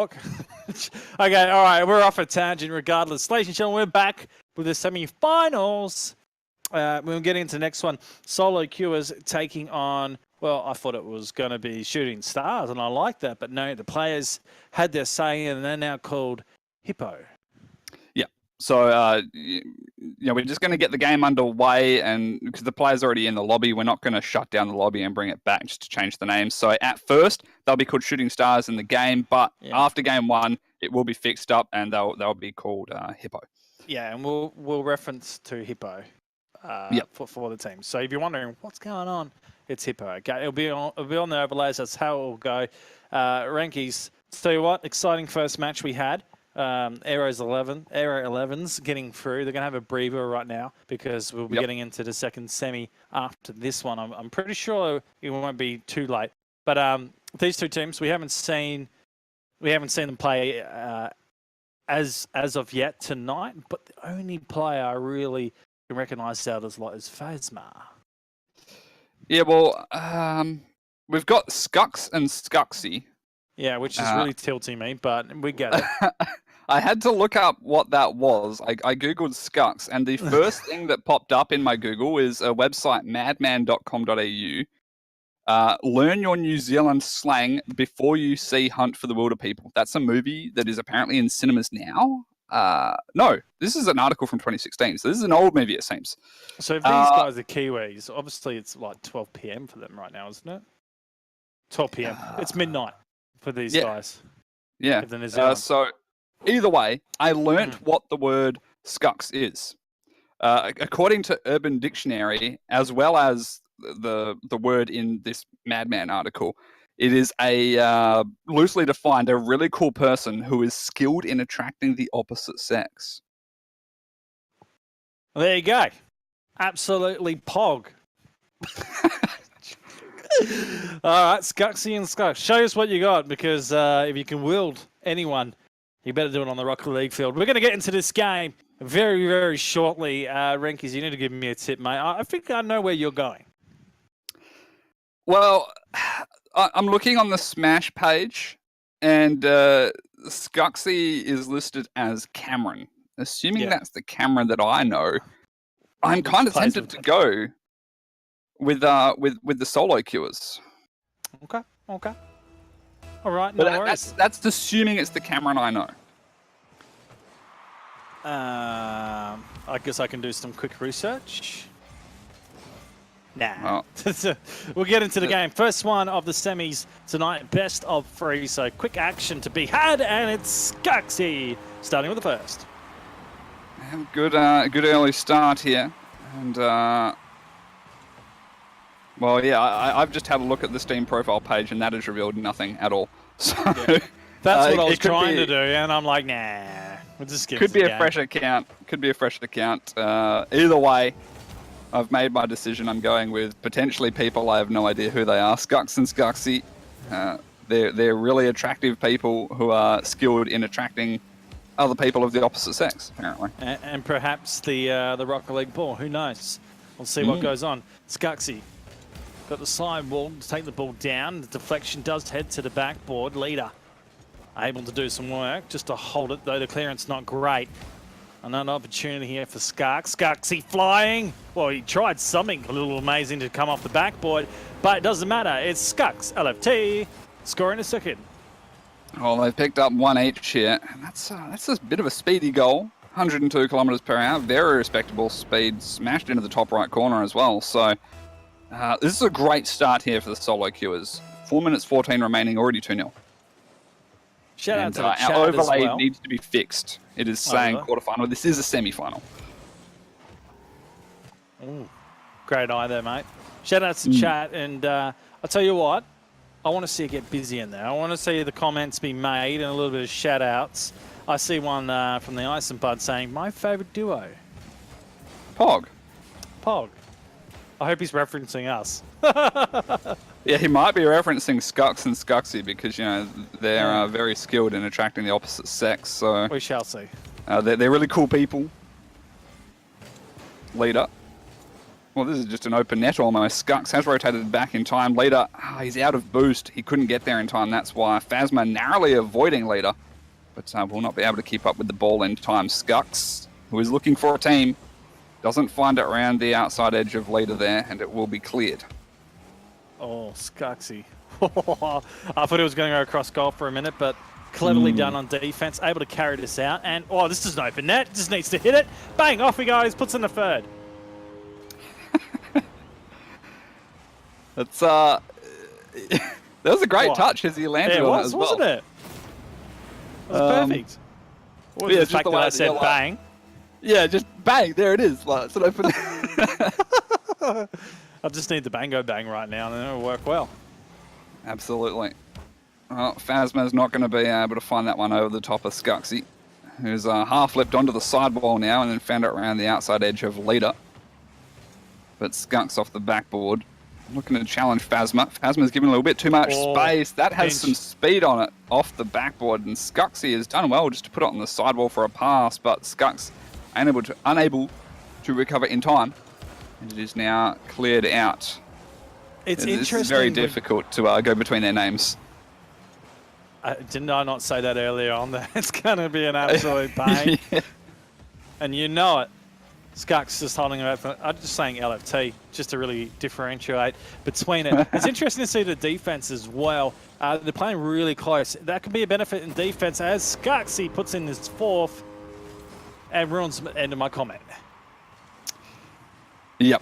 Okay, all right, we're off a tangent regardless. Ladies and gentlemen, we're back with the semi-finals. We'll get into the next one. Solo queuers taking on, well, I thought it was going to be Shooting Stars, and I like that, but no, the players had their say, and they're now called Hippo. Yeah, so, we're just going to get the game underway, and because the players are already in the lobby, we're not going to shut down the lobby and bring it back just to change the name. So at first, they'll be called Shooting Stars in the game, but after game one, it will be fixed up, and they'll be called Hippo. Yeah, and we'll reference to Hippo. For the team. So if you're wondering what's going on, it's Hippo. Okay, it'll be on the overlays. That's how it will go. Renkyz, tell you what, exciting first match we had. Aero 11s getting through. They're gonna have a breather right now because we'll be getting into the second semi after this one. I'm pretty sure it won't be too late. But these two teams we haven't seen them play as of yet tonight. But the only player I really recognize out as Phasma. Yeah, well, we've got Skux and Skuxy. Yeah, which is really tilting me, but we get it. I had to look up what that was. I googled Skux, and the first thing that popped up in my Google is a website, madman.com.au. Learn your New Zealand slang before you see Hunt for the Wilder People. That's a movie that is apparently in cinemas now. No, this is an article from 2016, so this is an old movie, it seems. So if these guys are Kiwis, obviously it's like 12 p.m. for them right now, isn't it? 12 p.m. It's midnight for these guys. Yeah. So either way, I learnt what the word Skux is. According to Urban Dictionary, as well as the word in this Madman article, it is a loosely defined, a really cool person who is skilled in attracting the opposite sex. Well, there you go. Absolutely pog. All right, Skuxy and Skux. Show us what you got, because if you can wield anyone, you better do it on the Rocket League field. We're going to get into this game very, very shortly. Renkyz, you need to give me a tip, mate. I think I know where you're going. Well, I'm looking on the Smash page, and Skuxy is listed as Cameron. Assuming that's the Cameron that I know, I'm kind of tempted to go with the solo queuers. Okay. All right, no worries. That's assuming it's the Cameron I know. I guess I can do some quick research. Nah. Well, we'll get into the game. First one of the semis tonight, best of 3. So quick action to be had, and it's Skuxy starting with the first. Good early start here, and I've just had a look at the Steam profile page, and that has revealed nothing at all. So that's what I was trying to do, and I'm like, nah. We'll just give could be a fresh account. Either way, I've made my decision. I'm going with potentially people I have no idea who they are. Skux and Skuxy. They're really attractive people who are skilled in attracting other people of the opposite sex, apparently. And perhaps the Rocket League ball. Who knows? We'll see what goes on. Skuxy got the side wall to take the ball down. The deflection does head to the backboard. Leader able to do some work just to hold it, though the clearance not great. Another opportunity here for Skux. Skuxy flying. Well, he tried something a little amazing to come off the backboard, but it doesn't matter. It's Skux, LFT, scoring a second. Well, they've picked up 1 each here. That's a bit of a speedy goal. 102 kilometers per hour. Very respectable speed. Smashed into the top right corner as well. So this is a great start here for the solo queuers. 4 minutes 14 remaining, already 2-0. Shout out to the chat our overlay as well. Needs to be fixed. It is saying quarterfinal. This is a semi-final. Ooh, great eye there, mate. Shout out to chat, and I'll tell you what, I want to see it get busy in there. I want to see the comments be made and a little bit of shout outs. I see one from the Ice and Bud saying, my favourite duo. Pog. I hope he's referencing us. Yeah, he might be referencing Skux and Skuxy because, they're very skilled in attracting the opposite sex. So we shall see. They're really cool people. Leader. Well, this is just an open net almost. Skux has rotated back in time. Leader, he's out of boost. He couldn't get there in time. That's why Phasma narrowly avoiding Leader, but will not be able to keep up with the ball in time. Skux, who is looking for a team, doesn't find it around the outside edge of Leader there, and it will be cleared. Oh, Skuxy. I thought he was going to go across goal for a minute, but cleverly done on defense, able to carry this out. And, oh, this is an open net. Just needs to hit it. Bang, off he goes, puts in the third. That's, that was a great touch as he landed on it as well. Wasn't it? It was perfect. What was the fact that I said bang? Yeah, just bang, there it is. Like, it's an open I just need the bango bang right now, and then it'll work well. Absolutely. Well, Phasma's not going to be able to find that one over the top of Skuxy, who's half flipped onto the sidewall now and then found it around the outside edge of Leader. But Skux off the backboard, looking to challenge Phasma. Phasma's given a little bit too much space. That has some speed on it off the backboard, and Skuxy has done well just to put it on the sidewall for a pass, but Skux unable to recover in time. And it is now cleared out. It's interesting. It's very difficult to go between their names. Didn't I not say that earlier on? That it's going to be an absolute pain. Yeah. And you know it. Skux just holding it open. I'm just saying LFT, just to really differentiate between it. It's interesting to see the defense as well. They're playing really close. That could be a benefit in defense as Skuxy puts in his fourth and ruins the end of my comment. Yep.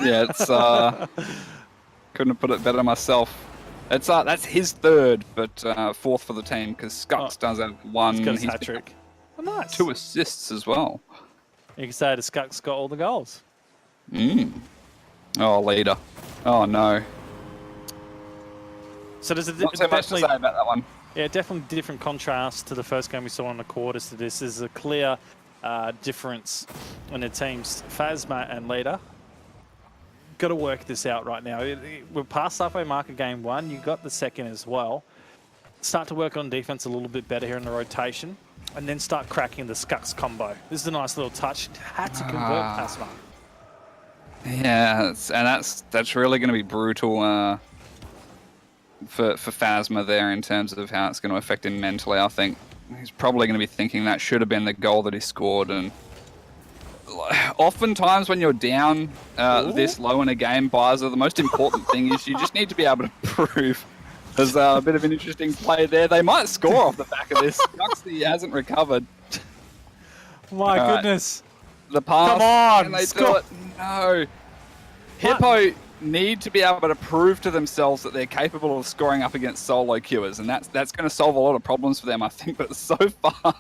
Yeah, it's couldn't have put it better myself. It's that's his third, but fourth for the team because Skux does have one. He's got his hat trick. Oh, nice. 2 assists as well. You can say the Skux got all the goals. Oh, Leader. Oh no. So there's not so much to say about that one. Yeah, definitely different contrast to the first game we saw on the quarters to this. There's a clear difference in the teams, Phasma and Leader. Got to work this out right now. We're past halfway mark of game 1. You got the second as well. Start to work on defense a little bit better here in the rotation, and then start cracking the Skux combo. This is a nice little touch. Had to convert Phasma. Yeah, and that's really going to be brutal for Phasma there in terms of how it's going to affect him mentally. I think he's probably going to be thinking that should have been the goal that he scored, and oftentimes when you're down this low in a game, Byza, the most important thing is you just need to be able to prove. There's a bit of an interesting play there. They might score off the back of this. Skuxy hasn't recovered. My goodness. The pass. Come on, and they do it. No. Hippo need to be able to prove to themselves that they're capable of scoring up against solo queuers, and that's going to solve a lot of problems for them, I think. But so far,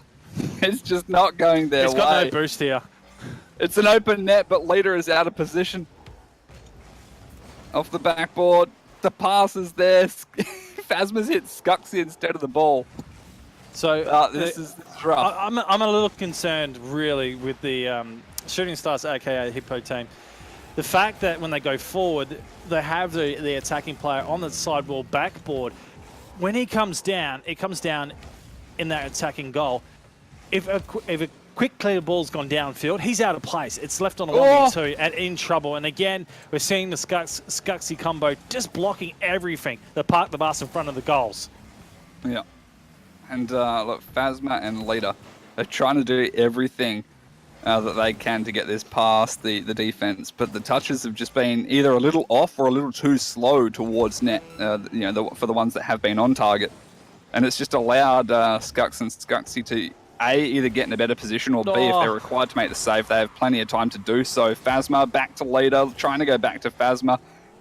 it's just not going their way. He's got no boost here. It's an open net, but Leader is out of position. Off the backboard. The pass is there. Phasma's hit Skuxy instead of the ball. So this is rough. I'm a little concerned, really, with the Shooting Stars, aka Hippo team. The fact that when they go forward, they have the attacking player on the sidewall backboard. When he comes down, it comes down in that attacking goal. If a quick clear ball's gone downfield, he's out of place. It's left on a 1v2 and in trouble. And again, we're seeing the Skuxy combo just blocking everything. They park the bus in front of the goals. Yeah. And look, Phasma and Leader are trying to do everything that they can to get this past the defense, but the touches have just been either a little off or a little too slow towards net, for the ones that have been on target. And it's just allowed Skux and Skuxy to either get in a better position, or B, if they're required to make the save, they have plenty of time to do so. Phasma back to Leader, trying to go back to Phasma.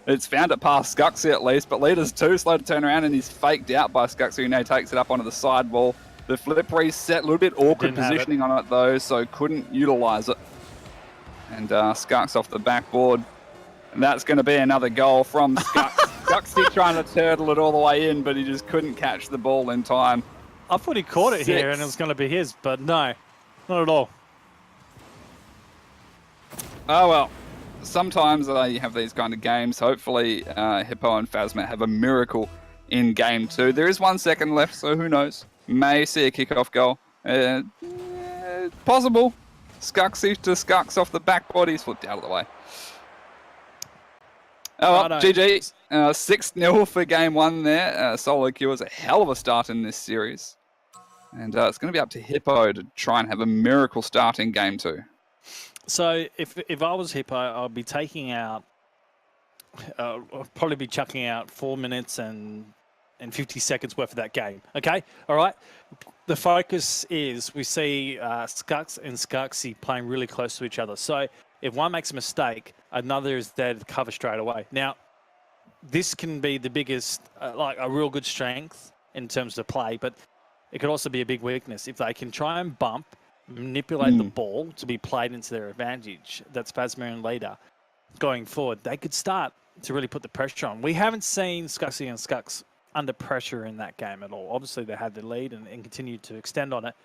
It's found it past Skuxy at least, but Leader's too slow to turn around, and he's faked out by Skuxy, who now takes it up onto the sidewall. The flip reset, a little bit awkward positioning on it though, so couldn't utilise it. And Skux off the backboard. And that's going to be another goal from Skux. Skuxy trying to turtle it all the way in, but he just couldn't catch the ball in time. I thought he caught it here and it was going to be his, but no, not at all. Oh well, sometimes you have these kind of games. Hopefully Hippo and Phasma have a miracle in game 2. There is 1 second left, so who knows? May see a kickoff goal. Possible. Skuxy to Skux off the backboard. He's flipped out of the way. Oh, well, Righto. GG. 6-0 for game one there. Solo queue was a hell of a start in this series. And it's going to be up to Hippo to try and have a miracle start in game two. So if I was Hippo, I'd be taking out, I'd probably be chucking out 4 minutes and 50 seconds worth of that game. Okay, all right. The focus is we see Skux and Skuxy playing really close to each other. So if one makes a mistake, another is there to cover straight away. Now, this can be the biggest, like a real good strength in terms of play, but it could also be a big weakness. If they can try and bump, manipulate the ball to be played into their advantage, that's Phasma and Leader going forward, they could start to really put the pressure on. We haven't seen Skuxy and Skux under pressure in that game at all. Obviously, they had the lead and continued to extend on it.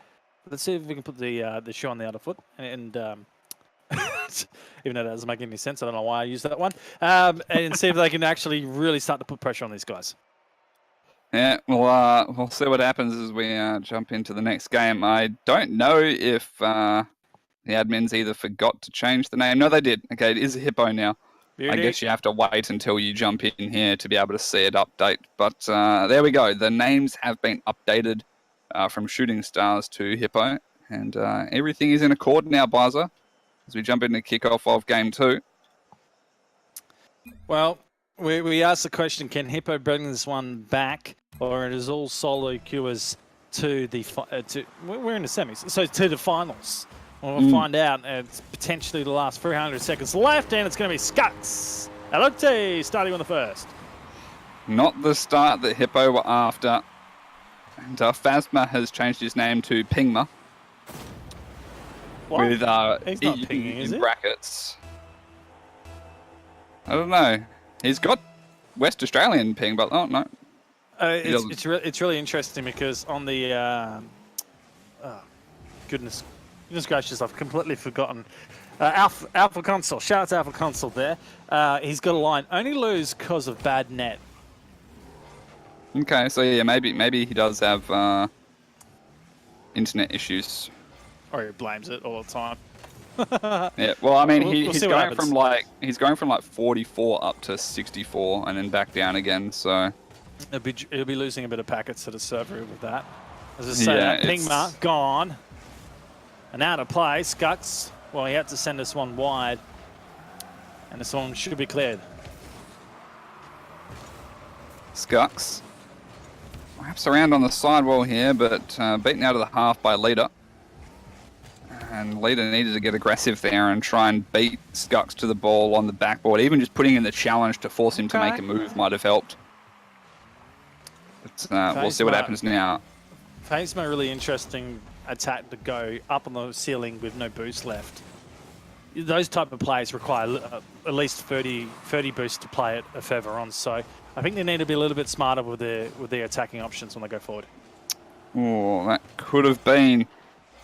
But let's see if we can put the shoe on the other foot. And even though that doesn't make any sense, I don't know why I used that one. And see if they can actually really start to put pressure on these guys. Yeah, well, we'll see what happens as we jump into the next game. I don't know if the admins either forgot to change the name. No, they did. Okay, it is a Hippo now. Beauty. I guess you have to wait until you jump in here to be able to see it update. But there we go. The names have been updated from Shooting Stars to Hippo. And everything is in accord now, Byza, as we jump into kickoff of game two. Well, we asked the question, can Hippo bring this one back? Or it is all solo queuers to the... we're in the semis, so to the finals. We'll find out. It's potentially the last 300 seconds left, and it's going to be Skux. AEDT starting on the first. Not the start that Hippo were after. And Phasma has changed his name to Pingma. What? With He's not pinging, is in it? brackets. I don't know. He's got West Australian ping, but oh no. It's really interesting because on the goodness gracious, I've completely forgotten. Alpha Console, shout out to Alpha Console there. He's got a line, only lose because of bad net. Okay, so yeah, maybe he does have internet issues. Or he blames it all the time. Yeah, well, I mean, we'll he's going from like 44 up to 64 and then back down again. So he'll be losing a bit of packets to the server with that. As I say, that Pingma gone and out of play. Skux, well, he had to send this one wide, and this one should be cleared. Skux wraps around on the sidewall here, but beaten out of the half by Leader. And Leader needed to get aggressive there and try and beat Skux to the ball on the backboard. Even just putting in the challenge to force him to make a move might have helped. But we'll see what happens now. Phasma, really interesting attack to go up on the ceiling with no boost left. Those type of plays require at least 30 boosts to play it further on. So I think they need to be a little bit smarter with their attacking options when they go forward. Oh, that could have been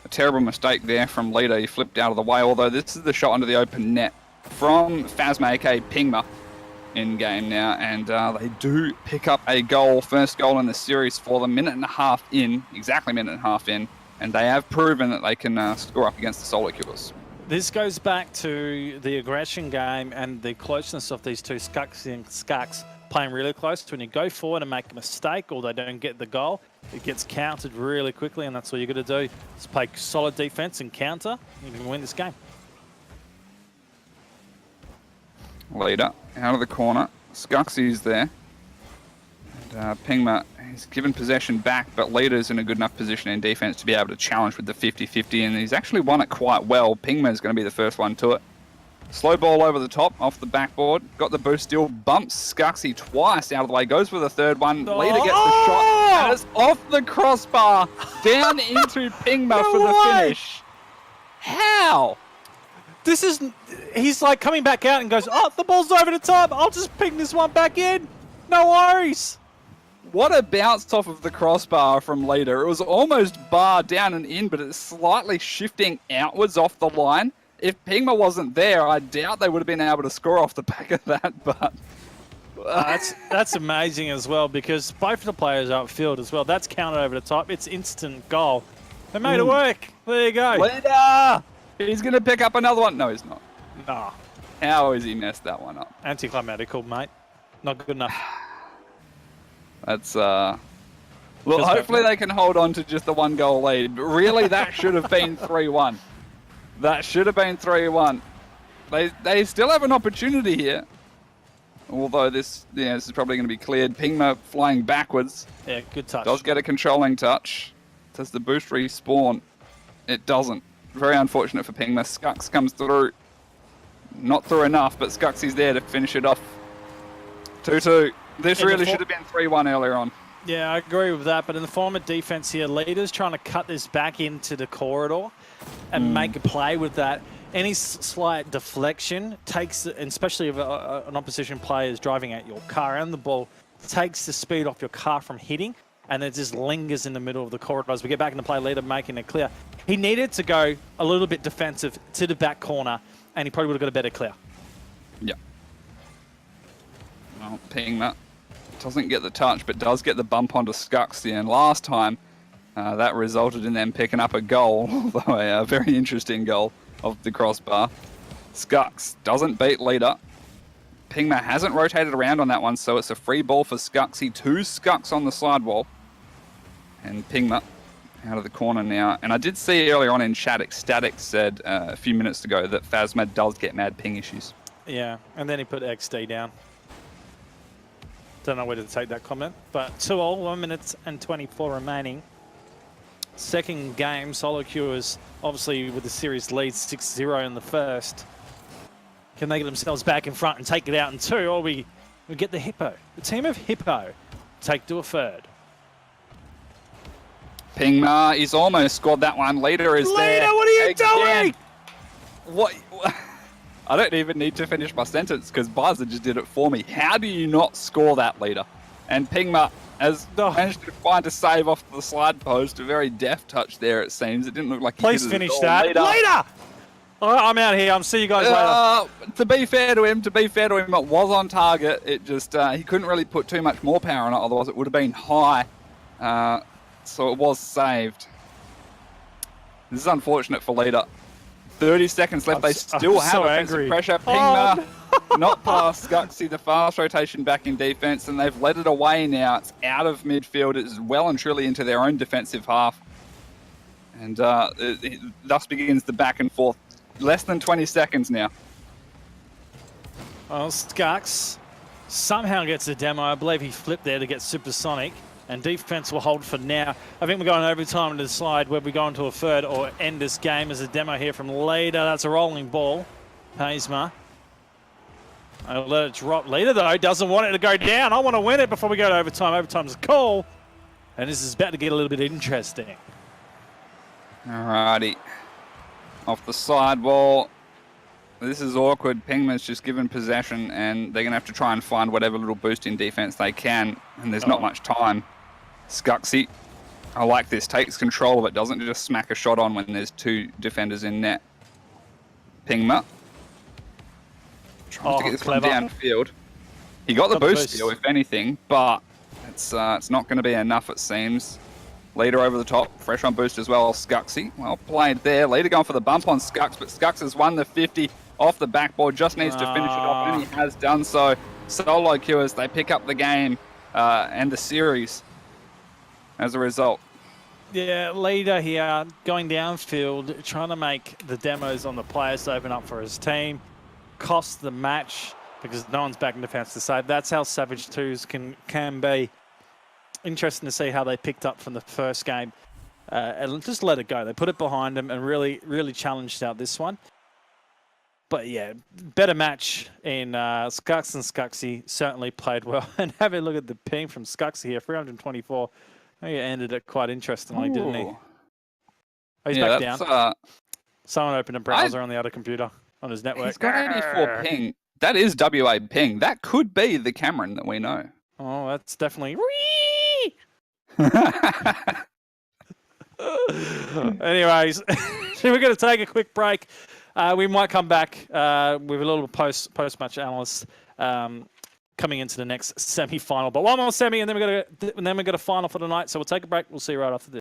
a terrible mistake there from Leader. He flipped out of the way, although this is the shot under the open net from Phasma, aka Pingma, in game now. And they do pick up a goal, first goal in the series for them, minute and a half in, exactly minute and a half in. And they have proven that they can score up against the solo queuers. This goes back to the aggression game and the closeness of these two Skux and Skux playing really close. When you go forward and make a mistake or they don't get the goal, it gets countered really quickly, and that's all you got to do is play solid defense and counter. You can win this game. Leader out of the corner. Skuxy's there. And Pingma is given possession back, but Leader's in a good enough position in defense to be able to challenge with the 50-50, and he's actually won it quite well. Pingma's going to be the first one to it. Slow ball over the top, off the backboard. Got the boost still, bumps Skuxy twice out of the way, goes for the third one. Leader gets the shot, and it's off the crossbar, down into Pingma for the finish. How? This is, he's like coming back out and goes, oh, the ball's over the top. I'll just ping this one back in. No worries. What a bounce off of the crossbar from Leader. It was almost bar down and in, but it's slightly shifting outwards off the line. If Pingma wasn't there, I doubt they would have been able to score off the back of that, but... that's amazing as well, because both of the players are upfield as well. That's counted over the top. It's instant goal. They made it work. There you go. Leader! He's going to pick up another one. No, he's not. Nah. How has he messed that one up? Anticlimatical, mate. Not good enough. That's well, hopefully they can hold on to just the 1-goal lead. But really, that should have been 3-1. That should have been 3-1. They still have an opportunity here. Although this is probably going to be cleared. Pingma flying backwards. Yeah, good touch. Does get a controlling touch. Does the boost respawn? It doesn't. Very unfortunate for Pingma. Skux comes through. Not through enough, but Skuxy's there to finish it off. 2-2. This really should have been 3-1 earlier on. Yeah, I agree with that. But in the form of defense here, Leader's trying to cut this back into the corridor and make a play with that. Any slight deflection takes, and especially if an opposition player is driving at your car and the ball, takes the speed off your car from hitting, and it just lingers in the middle of the corridor. As we get back into play, Leader making it clear. He needed to go a little bit defensive to the back corner, and he probably would have got a better clear. Yeah. Well, Pingma doesn't get the touch, but does get the bump onto Skuxy, and last time that resulted in them picking up a goal, although a very interesting goal of the crossbar. Skux doesn't beat Leader. Pingma hasn't rotated around on that one, so it's a free ball for Skuxy. 2 Skux on the sidewall. And Pingma out of the corner now. And I did see earlier on in chat, Ecstatic said a few minutes ago that Phasma does get mad ping issues. Yeah, and then he put XD down. Don't know where to take that comment. But 2-all, 1 minute and 24 remaining. Second game, Solo Q is obviously with the series lead 6-0 in the first. Can they get themselves back in front and take it out in 2, or we get the Hippo, the team of Hippo, take to a third. Pingma, he's almost scored that one. Leader is there. Leader, what are you doing? What? I don't even need to finish my sentence because Byza just did it for me. How do you not score that, Leader? And Pingma has managed to find a save off the slide post. A very deft touch there, it seems. It didn't look like he Please did finish it at all. that. Leader! I'm out here. I'll see you guys later. To be fair to him, it was on target. It just, he couldn't really put too much more power on it, otherwise it would have been high. So it was saved. This is unfortunate for Leader. 30 seconds left. They still have offensive pressure. Pingma not past Skuxy. The fast rotation back in defense, and they've led it away now. It's out of midfield. It's well and truly into their own defensive half. And thus begins the back and forth. Less than 20 seconds now. Well, Skux somehow gets a demo. I believe he flipped there to get supersonic. And defense will hold for now. I think we're going overtime to decide whether we go into a third or end this game. As a demo here from Leader. That's a rolling ball. Byza. I'll let it drop. Leader, though, doesn't want it to go down. I want to win it before we go to overtime. Overtime's a call. And this is about to get a little bit interesting. Alrighty. Off the sidewall. This is awkward. Pingman's just given possession, and they're going to have to try and find whatever little boost in defense they can. And there's not much time. Skuxy, I like this, takes control of it, doesn't just smack a shot on when there's 2 defenders in net. Pingma. Trying to get this one downfield. He got the boost steal, if anything, but it's not going to be enough, it seems. Leader over the top, fresh on boost as well. Skuxy, well played there. Leader going for the bump on Skux, but Skux has won the 50 off the backboard, just needs to finish it off, and he has done so. Solo queuers, they pick up the game and the series as a result. Yeah, Leader here going downfield, trying to make the demos on the players open up for his team. Cost the match because no one's back in defense to save. That's how Savage 2s can be. Interesting to see how they picked up from the first game and just let it go. They put it behind them and really challenged out this one. But yeah, better match in Skux, and Skuxy certainly played well. And have a look at the ping from Skuxy here, 324. He ended it quite interestingly, didn't he? Oh, he's back down. Someone opened a browser on the other computer on his network. He's got 84 ping. That is WA ping. That could be the Cameron that we know. Oh, that's definitely... Anyways, we're going to take a quick break. We might come back with a little post-match analyst coming into the next semi-final. But one more semi, and then we've got a final for tonight. So we'll take a break. We'll see you right after this.